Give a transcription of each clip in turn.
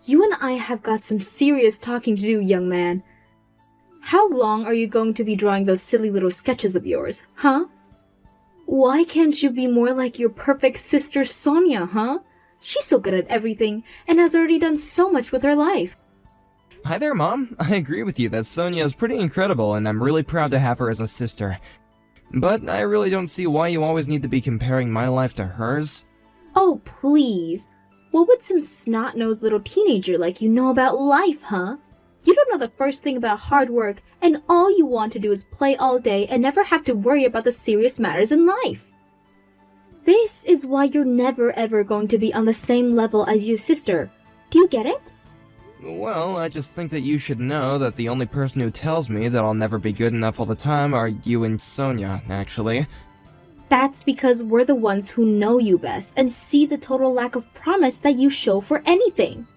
You and I have got some serious talking to do, young man. How long are you going to be drawing those silly little sketches of yours, huh? Why can't you be more like your perfect sister Sonia, huh? She's so good at everything, and has already done so much with her life. Hi there, Mom. I agree with you that Sonia is pretty incredible, and I'm really proud to have her as a sister. But I really don't see why you always need to be comparing my life to hers. Oh, please. What would some snot-nosed little teenager like you know about life, huh? You don't know the first thing about hard work, and all you want to do is play all day and never have to worry about the serious matters in life. This is why you're never ever going to be on the same level as your sister. Do you get it? Well, I just think that you should know that the only person who tells me that I'll never be good enough all the time are you and Sonia, actually. That's because we're the ones who know you best and see the total lack of promise that you show for anything.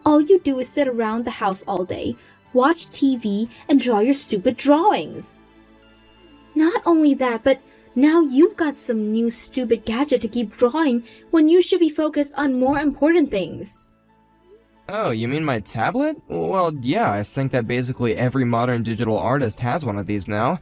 All you do is sit around the house all day, watch TV, and draw your stupid drawings. Not only that, but now you've got some new stupid gadget to keep drawing when you should be focused on more important things. Oh, you mean my tablet? Well, yeah, I think that basically every modern digital artist has one of these now.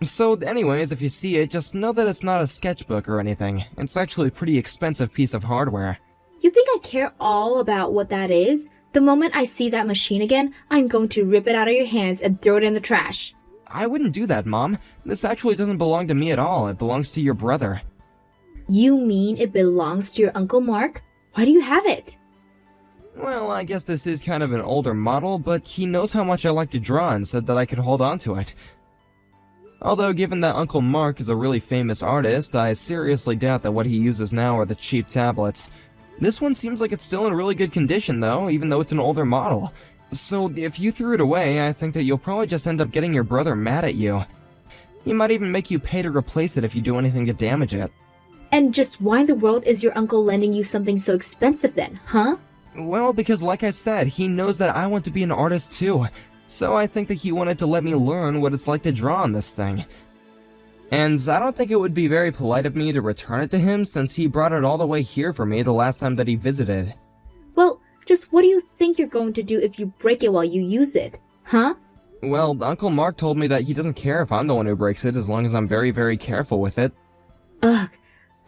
So anyways, if you see it, just know that it's not a sketchbook or anything. It's actually a pretty expensive piece of hardware. You think I care all about what that is? The moment I see that machine again, I'm going to rip it out of your hands and throw it in the trash. I wouldn't do that, Mom. This actually doesn't belong to me at all. It belongs to your brother. You mean it belongs to your Uncle Mark? Why do you have it? Well, I guess this is kind of an older model, but he knows how much I like to draw and said that I could hold on to it. Although, given that Uncle Mark is a really famous artist, I seriously doubt that what he uses now are the cheap tablets. This one seems like it's still in really good condition though, even though it's an older model. So if you threw it away, I think that you'll probably just end up getting your brother mad at you. He might even make you pay to replace it if you do anything to damage it. And just why in the world is your uncle lending you something so expensive then, huh? Well, because like I said, he knows that I want to be an artist too. So I think that he wanted to let me learn what it's like to draw on this thing. And I don't think it would be very polite of me to return it to him since he brought it all the way here for me the last time that he visited. Well, just what do you think you're going to do if you break it while you use it, huh? Well, Uncle Mark told me that he doesn't care if I'm the one who breaks it as long as I'm very, very careful with it. Ugh,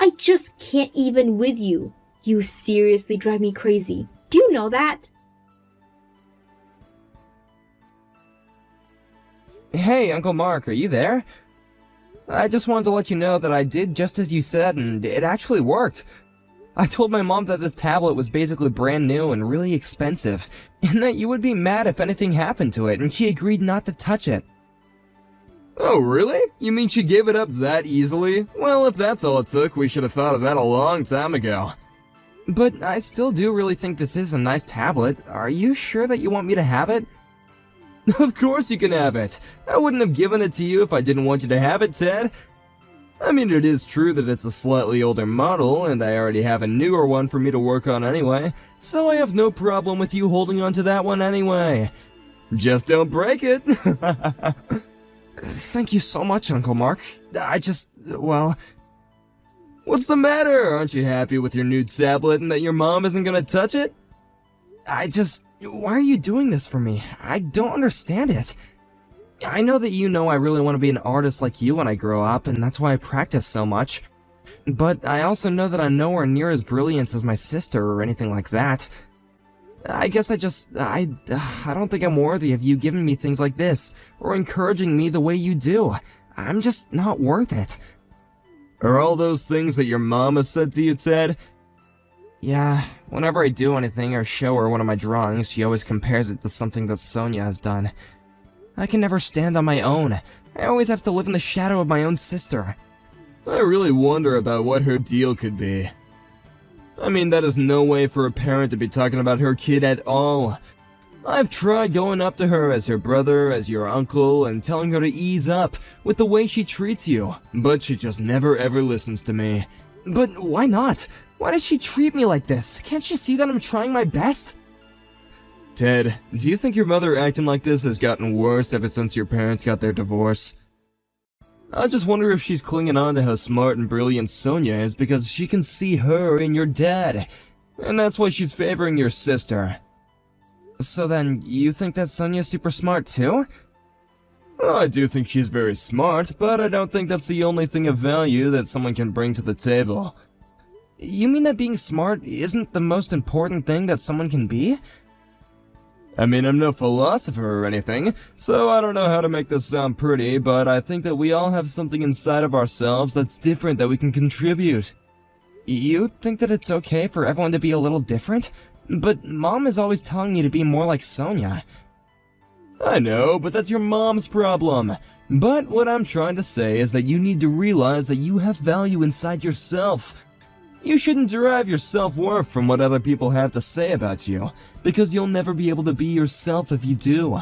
I just can't even with you. You seriously drive me crazy. Do you know that? Hey, Uncle Mark, are you there? I just wanted to let you know that I did just as you said, and it actually worked. I told my mom that this tablet was basically brand new and really expensive, and that you would be mad if anything happened to it, and she agreed not to touch it. Oh, really? You mean she gave it up that easily? Well, if that's all it took, we should have thought of that a long time ago. But I still do really think this is a nice tablet. Are you sure that you want me to have it? Of course you can have it. I wouldn't have given it to you if I didn't want you to have it, Ted. I mean, it is true that it's a slightly older model, and I already have a newer one for me to work on anyway, so I have no problem with you holding on to that one anyway. Just don't break it. Thank you so much, Uncle Mark. Well... What's the matter? Aren't you happy with your new tablet and that your mom isn't gonna touch it? Why are you doing this for me? I don't understand it. I know that you know I really want to be an artist like you when I grow up, and that's why I practice so much. But I also know that I'm nowhere near as brilliant as my sister or anything like that. I guess I don't think I'm worthy of you giving me things like this, or encouraging me the way you do. I'm just not worth it. Are all those things that your mom has said to you, Ted? Yeah, whenever I do anything or show her one of my drawings, she always compares it to something that Sonia has done. I can never stand on my own. I always have to live in the shadow of my own sister. I really wonder about what her deal could be. I mean, that is no way for a parent to be talking about her kid at all. I've tried going up to her as her brother, as your uncle, and telling her to ease up with the way she treats you, but she just never ever listens to me. But why not? Why does she treat me like this? Can't she see that I'm trying my best? Ted, do you think your mother acting like this has gotten worse ever since your parents got their divorce? I just wonder if she's clinging on to how smart and brilliant Sonia is because she can see her in your dad. and that's why she's favoring your sister. So then, you think that Sonia's super smart too? Well, I do think she's very smart, but I don't think that's the only thing of value that someone can bring to the table. You mean that being smart isn't the most important thing that someone can be? I mean, I'm no philosopher or anything, so I don't know how to make this sound pretty, but I think that we all have something inside of ourselves that's different that we can contribute. You think that it's okay for everyone to be a little different? But Mom is always telling me to be more like Sonia. I know, but that's your mom's problem. But what I'm trying to say is that you need to realize that you have value inside yourself. You shouldn't derive your self-worth from what other people have to say about you, because you'll never be able to be yourself if you do.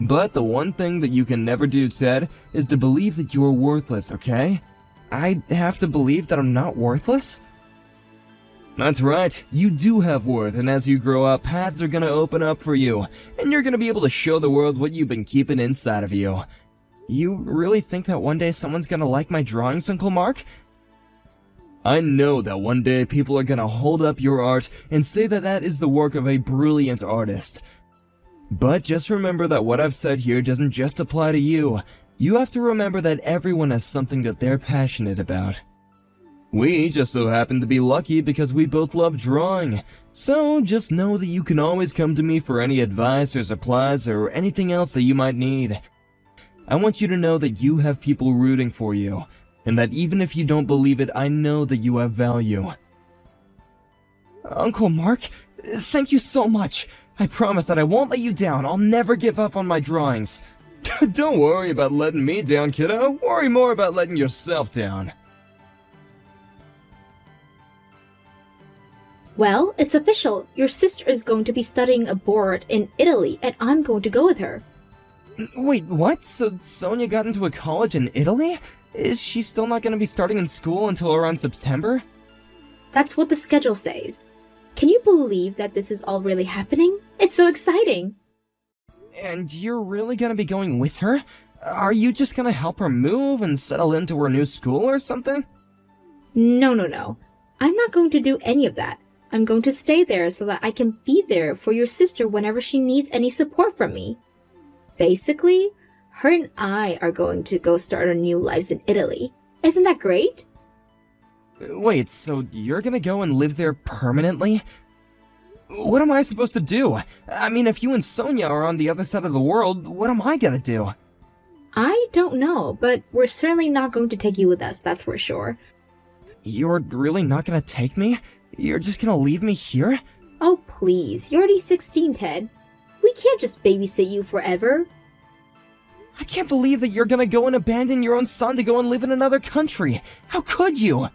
But the one thing that you can never do, Ted, is to believe that you are worthless, okay? I have to believe that I'm not worthless? That's right, you do have worth, and as you grow up, paths are gonna open up for you, and you're gonna be able to show the world what you've been keeping inside of you. You really think that one day someone's gonna like my drawings, Uncle Mark? I know that one day people are gonna hold up your art and say that that is the work of a brilliant artist. But just remember that what I've said here doesn't just apply to you. You have to remember that everyone has something that they're passionate about. We just so happen to be lucky because we both love drawing, so just know that you can always come to me for any advice or supplies or anything else that you might need. I want you to know that you have people rooting for you, and that even if you don't believe it, I know that you have value. Uncle Mark, thank you so much. I promise that I won't let you down. I'll never give up on my drawings. Don't worry about letting me down, kiddo. Worry more about letting yourself down. Well, it's official. Your sister is going to be studying abroad in Italy, and I'm going to go with her. Wait, what? So Sonia got into a college in Italy? Is she still not going to be starting in school until around September? That's what the schedule says. Can you believe that this is all really happening? It's so exciting! And you're really going to be going with her? Are you just going to help her move and settle into her new school or something? No. I'm not going to do any of that. I'm going to stay there so that I can be there for your sister whenever she needs any support from me. Basically, her and I are going to go start our new lives in Italy. Isn't that great? Wait, so you're gonna go and live there permanently? What am I supposed to do? I mean, if you and Sonia are on the other side of the world, what am I gonna do? I don't know, but we're certainly not going to take you with us, that's for sure. You're really not gonna take me? You're just gonna leave me here? Oh please, you're already 16, Ted. We can't just babysit you forever. I can't believe that you're gonna go and abandon your own son to go and live in another country. How could you?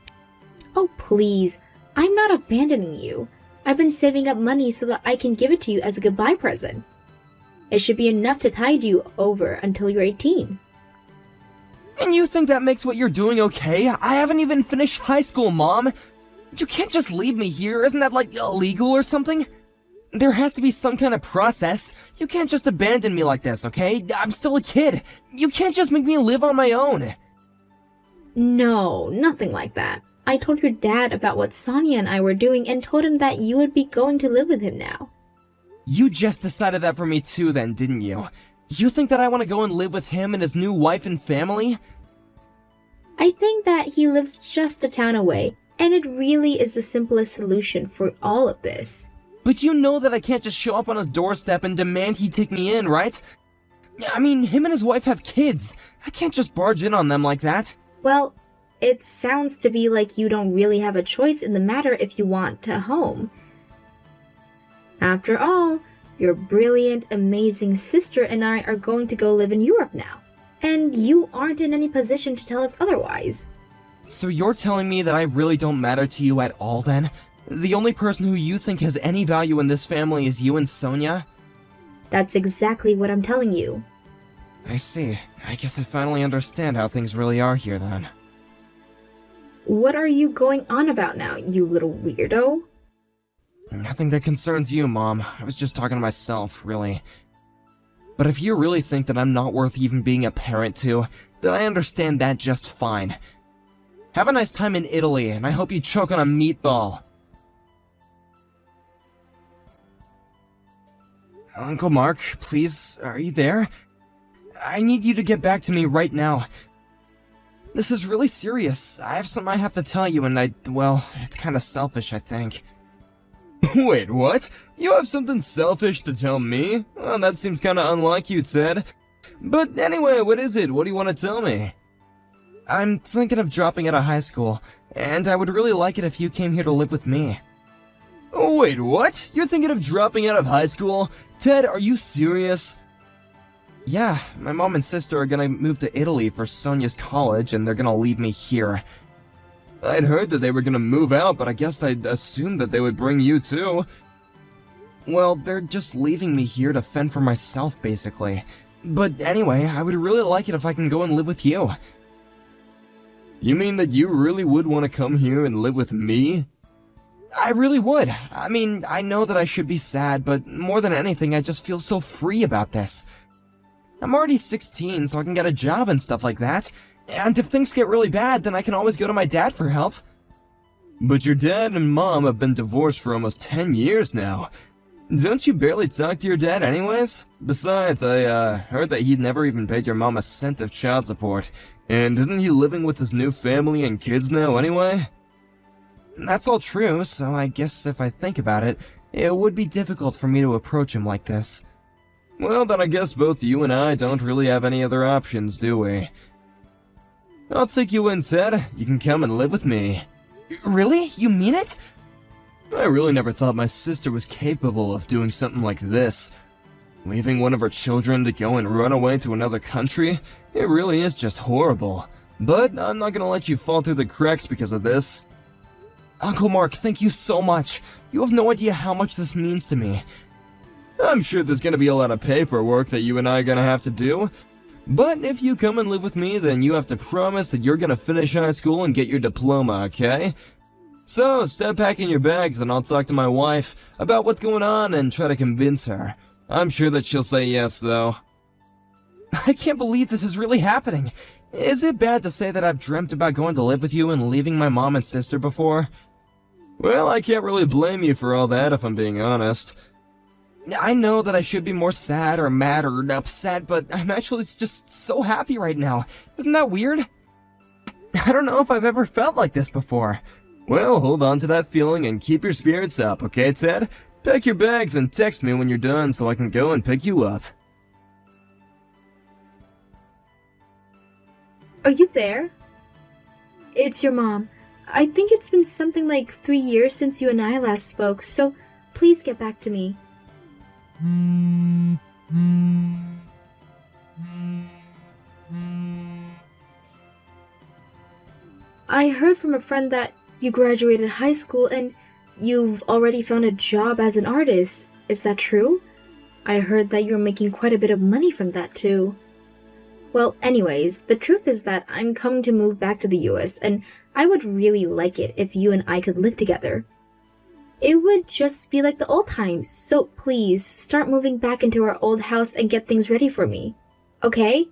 Oh please, I'm not abandoning you. I've been saving up money so that I can give it to you as a goodbye present. It should be enough to tide you over until you're 18. And you think that makes what you're doing okay? I haven't even finished high school, Mom. You can't just leave me here. Isn't that, like, illegal or something? There has to be some kind of process. You can't just abandon me like this, okay? I'm still a kid. You can't just make me live on my own. No, nothing like that. I told your dad about what Sonia and I were doing and told him that you would be going to live with him now. You just decided that for me too then, didn't you? You think that I want to go and live with him and his new wife and family? I think that he lives just a town away, and it really is the simplest solution for all of this. But you know that I can't just show up on his doorstep and demand he take me in, right? I mean, him and his wife have kids. I can't just barge in on them like that. Well, it sounds to be like you don't really have a choice in the matter if you want a home. After all, your brilliant, amazing sister and I are going to go live in Europe now, and you aren't in any position to tell us otherwise. So you're telling me that I really don't matter to you at all then? The only person who you think has any value in this family is you and Sonia? That's exactly what I'm telling you. I see. I guess I finally understand how things really are here then. What are you going on about now, you little weirdo? Nothing that concerns you, Mom. I was just talking to myself, really. But if you really think that I'm not worth even being a parent to, then I understand that just fine. Have a nice time in Italy, and I hope you choke on a meatball. Uncle Mark, please, are you there? I need you to get back to me right now. This is really serious. I have something I have to tell you, and well, it's kind of selfish, I think. Wait, what? You have something selfish to tell me? Well, that seems kind of unlike you, Ted. But anyway, what is it? What do you want to tell me? I'm thinking of dropping out of high school, and I would really like it if you came here to live with me. Wait, what? You're thinking of dropping out of high school? Ted, are you serious? Yeah, my mom and sister are gonna move to Italy for Sonia's college, and they're gonna leave me here. I'd heard that they were gonna move out, but I guess I'd assumed that they would bring you too. Well, they're just leaving me here to fend for myself, basically. But anyway, I would really like it if I can go and live with you. You mean that you really would want to come here and live with me? I really would. I mean, I know that I should be sad, but more than anything, I just feel so free about this. I'm already 16, so I can get a job and stuff like that. And if things get really bad, then I can always go to my dad for help. But your dad and mom have been divorced for almost 10 years now. Don't you barely talk to your dad anyways? Besides, I heard that he'd never even paid your mom a cent of child support. And isn't he living with his new family and kids now anyway? That's all true, so I guess if I think about it, it would be difficult for me to approach him like this. Well, then I guess both you and I don't really have any other options, do we? I'll take you in, Ted. You can come and live with me. Really? You mean it? I really never thought my sister was capable of doing something like this. Leaving one of her children to go and run away to another country? It really is just horrible. But I'm not gonna let you fall through the cracks because of this. Uncle Mark, thank you so much. You have no idea how much this means to me. I'm sure there's gonna be a lot of paperwork that you and I are gonna have to do. But if you come and live with me, then you have to promise that you're gonna finish high school and get your diploma, okay? So, start packing your bags and I'll talk to my wife about what's going on and try to convince her. I'm sure that she'll say yes, though. I can't believe this is really happening. Is it bad to say that I've dreamt about going to live with you and leaving my mom and sister before? Well, I can't really blame you for all that if I'm being honest. I know that I should be more sad or mad or upset, but I'm actually just so happy right now. Isn't that weird? I don't know if I've ever felt like this before. Well, hold on to that feeling and keep your spirits up, okay, Ted? Pack your bags and text me when you're done so I can go and pick you up. Are you there? It's your mom. I think it's been something like 3 years since you and I last spoke, so please get back to me. I heard from a friend that you graduated high school and you've already found a job as an artist. Is that true? I heard that you're making quite a bit of money from that too. Well, anyways, the truth is that I'm coming to move back to the US and I would really like it if you and I could live together. It would just be like the old times, so please start moving back into our old house and get things ready for me. Okay?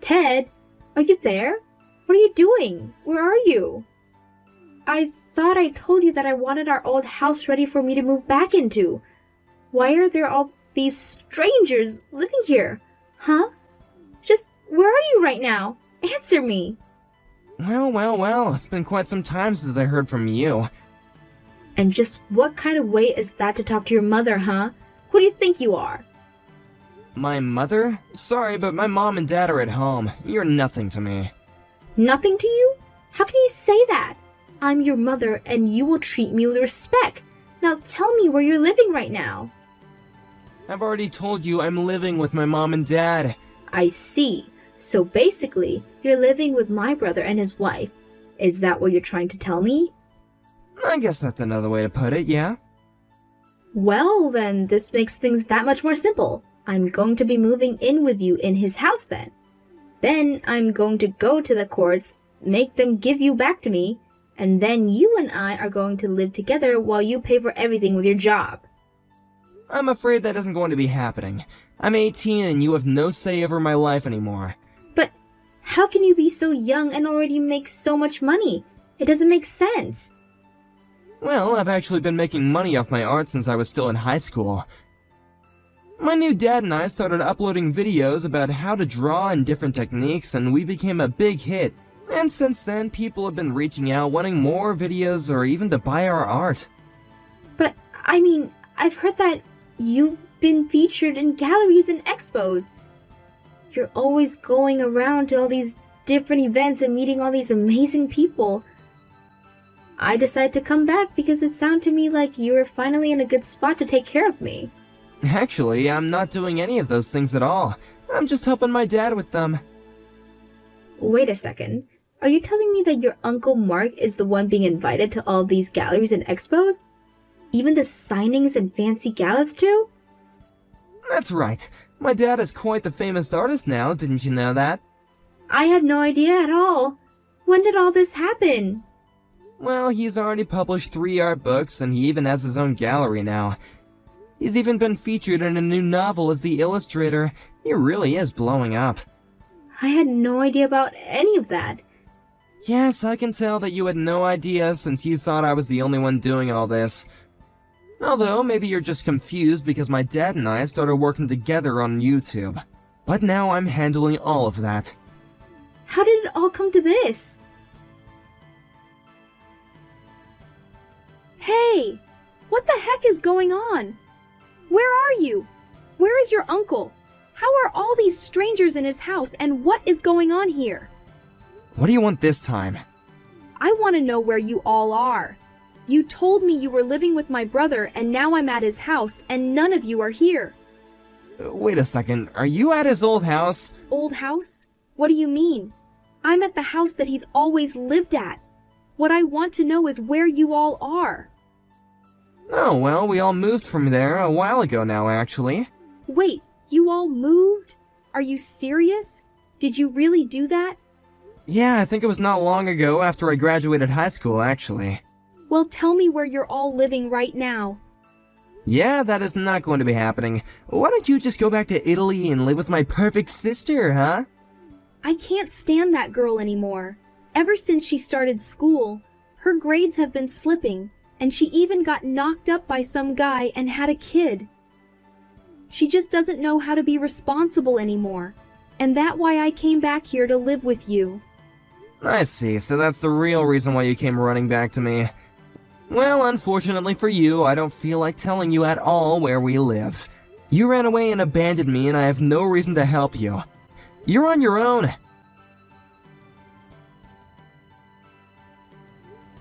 Ted, are you there? What are you doing? Where are you? I thought I told you that I wanted our old house ready for me to move back into. Why are there all these strangers living here? Huh? Just, where are you right now? Answer me. Well, it's been quite some time since I heard from you. And just what kind of way is that to talk to your mother, huh? Who do you think you are? My mother? Sorry, but my mom and dad are at home. You're nothing to me. Nothing to you? How can you say that? I'm your mother and you will treat me with respect. Now tell me where you're living right now. I've already told you I'm living with my mom and dad. I see. So basically, you're living with my brother and his wife. Is that what you're trying to tell me? I guess that's another way to put it, yeah. Well, then this makes things that much more simple. I'm going to be moving in with you in his house then. Then I'm going to go to the courts, make them give you back to me, and then you and I are going to live together while you pay for everything with your job. I'm afraid that isn't going to be happening. I'm 18 and you have no say over my life anymore. But How can you be so young and already make so much money? It doesn't make sense. Well, I've actually been making money off my art since I was still in high school. My new dad and I started uploading videos about how to draw and different techniques, and we became a big hit. And since then, people have been reaching out wanting more videos or even to buy our art. But, I mean, I've heard that you've been featured in galleries and expos. You're always going around to all these different events and meeting all these amazing people. I decided to come back because it sounded to me like you were finally in a good spot to take care of me. Actually, I'm not doing any of those things at all. I'm just helping my dad with them. Wait a second. Are you telling me that your Uncle Mark is the one being invited to all these galleries and expos? Even the signings and fancy galas too? That's right. My dad is quite the famous artist now, didn't you know that? I had no idea at all. When did all this happen? Well, he's already published 3 art books, and he even has his own gallery now. He's even been featured in a new novel as the illustrator. He really is blowing up. I had no idea about any of that. Yes, I can tell that you had no idea since you thought I was the only one doing all this. Although, maybe you're just confused because my dad and I started working together on YouTube. But now I'm handling all of that. How did it all come to this? Hey! What the heck is going on? Where are you? Where is your uncle? How are all these strangers in his house, and what is going on here? What do you want this time? I want to know where you all are. You told me you were living with my brother, and now I'm at his house, and none of you are here. Wait a second, are you at his old house? Old house? What do you mean? I'm at the house that he's always lived at. What I want to know is where you all are. Oh, well, we all moved from there a while ago now, actually. Wait, you all moved? Are you serious? Did you really do that? Yeah, I think it was not long ago after I graduated high school, actually. Well, tell me where you're all living right now. Yeah, that is not going to be happening. Why don't you just go back to Italy and live with my perfect sister, huh? I can't stand that girl anymore. Ever since she started school, her grades have been slipping, and she even got knocked up by some guy and had a kid. She just doesn't know how to be responsible anymore, and that's why I came back here to live with you. I see, so that's the real reason why you came running back to me. Well, unfortunately for you, I don't feel like telling you at all where we live. You ran away and abandoned me, and I have no reason to help you. You're on your own.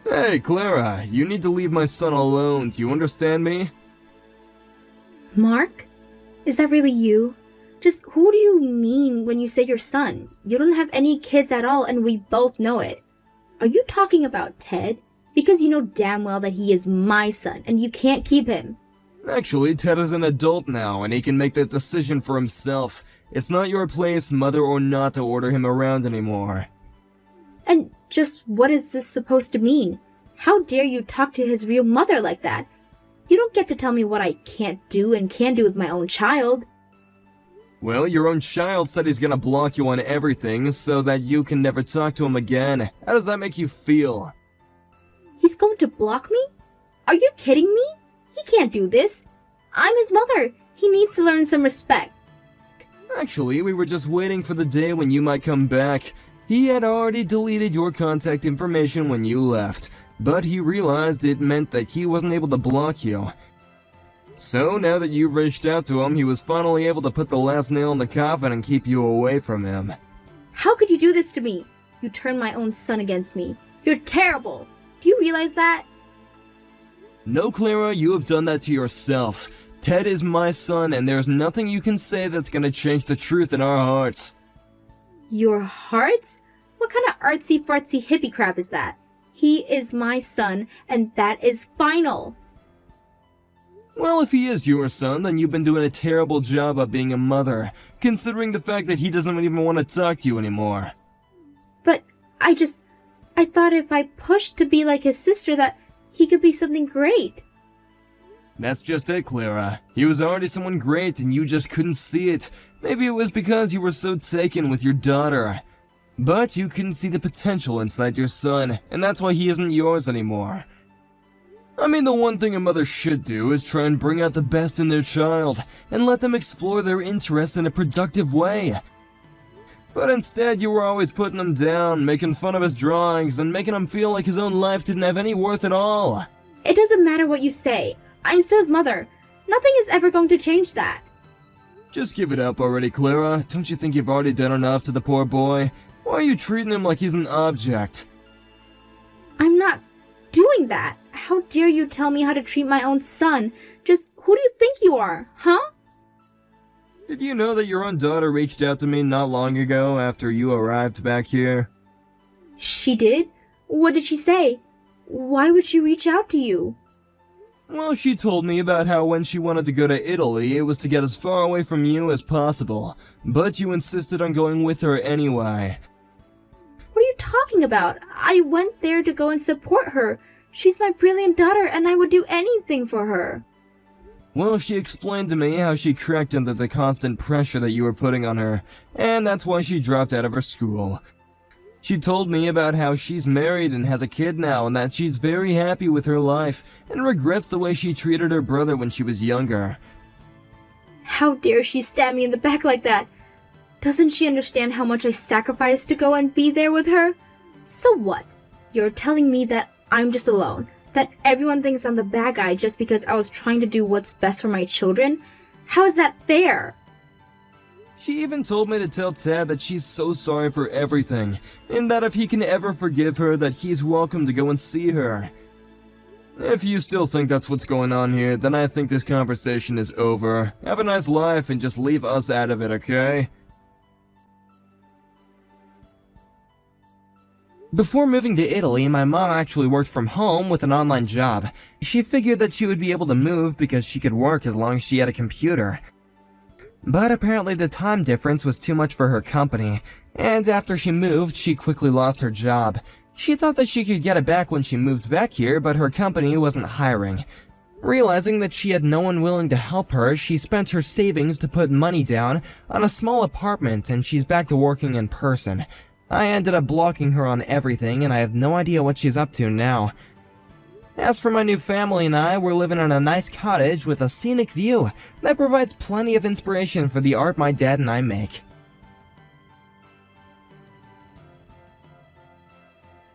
Hey, Clara, you need to leave my son alone. Do you understand me? Mark? Is that really you? Just who do you mean when you say your son? You don't have any kids at all, and we both know it. Are you talking about Ted? Because you know damn well that he is my son, and you can't keep him. Actually, Ted is an adult now, and he can make that decision for himself. It's not your place, mother or not, to order him around anymore. And just what is this supposed to mean? How dare you talk to his real mother like that? You don't get to tell me what I can't do and can do with my own child. Well, your own child said he's gonna block you on everything so that you can never talk to him again. How does that make you feel? He's going to block me? Are you kidding me? He can't do this. I'm his mother. He needs to learn some respect. Actually, we were just waiting for the day when you might come back. He had already deleted your contact information when you left, but he realized it meant that he wasn't able to block you. So now that you've reached out to him, he was finally able to put the last nail in the coffin and keep you away from him. How could you do this to me? You turned my own son against me. You're terrible. Do you realize that? No, Clara, you have done that to yourself. Ted is my son, and there's nothing you can say that's gonna change the truth in our hearts. Your hearts? What kind of artsy-fartsy hippie crap is that? He is my son, and that is final. Well, if he is your son, then you've been doing a terrible job of being a mother, considering the fact that he doesn't even want to talk to you anymore. But I thought if I pushed to be like his sister that he could be something great. That's just it, Clara. He was already someone great and you just couldn't see it. Maybe it was because you were so taken with your daughter. But you couldn't see the potential inside your son, and that's why he isn't yours anymore. I mean, the one thing a mother should do is try and bring out the best in their child, and let them explore their interests in a productive way. But instead, you were always putting him down, making fun of his drawings, and making him feel like his own life didn't have any worth at all. It doesn't matter what you say. I'm still his mother. Nothing is ever going to change that. Just give it up already, Clara. Don't you think you've already done enough to the poor boy? Why are you treating him like he's an object? I'm not doing that. How dare you tell me how to treat my own son? Just who do you think you are, huh? Did you know that your own daughter reached out to me not long ago after you arrived back here? She did? What did she say? Why would she reach out to you? Well, she told me about how when she wanted to go to Italy, it was to get as far away from you as possible, but you insisted on going with her anyway. What are you talking about? I went there to go and support her. She's my brilliant daughter and I would do anything for her. Well, she explained to me how she cracked under the constant pressure that you were putting on her, and that's why she dropped out of her school. She told me about how she's married and has a kid now and that she's very happy with her life and regrets the way she treated her brother when she was younger. How dare she stab me in the back like that? Doesn't she understand how much I sacrificed to go and be there with her? So what? You're telling me that I'm just alone? That everyone thinks I'm the bad guy just because I was trying to do what's best for my children? How is that fair? She even told me to tell Tad that she's so sorry for everything, and that if he can ever forgive her, that he's welcome to go and see her. If you still think that's what's going on here, then I think this conversation is over. Have a nice life and just leave us out of it, okay? Before moving to Italy, my mom actually worked from home with an online job. She figured that she would be able to move because she could work as long as she had a computer. But apparently the time difference was too much for her company, and after she moved, she quickly lost her job. She thought that she could get it back when she moved back here, but her company wasn't hiring. Realizing that she had no one willing to help her, she spent her savings to put money down on a small apartment, and she's back to working in person. I ended up blocking her on everything, and I have no idea what she's up to now. As for my new family and I, we're living in a nice cottage with a scenic view that provides plenty of inspiration for the art my dad and I make.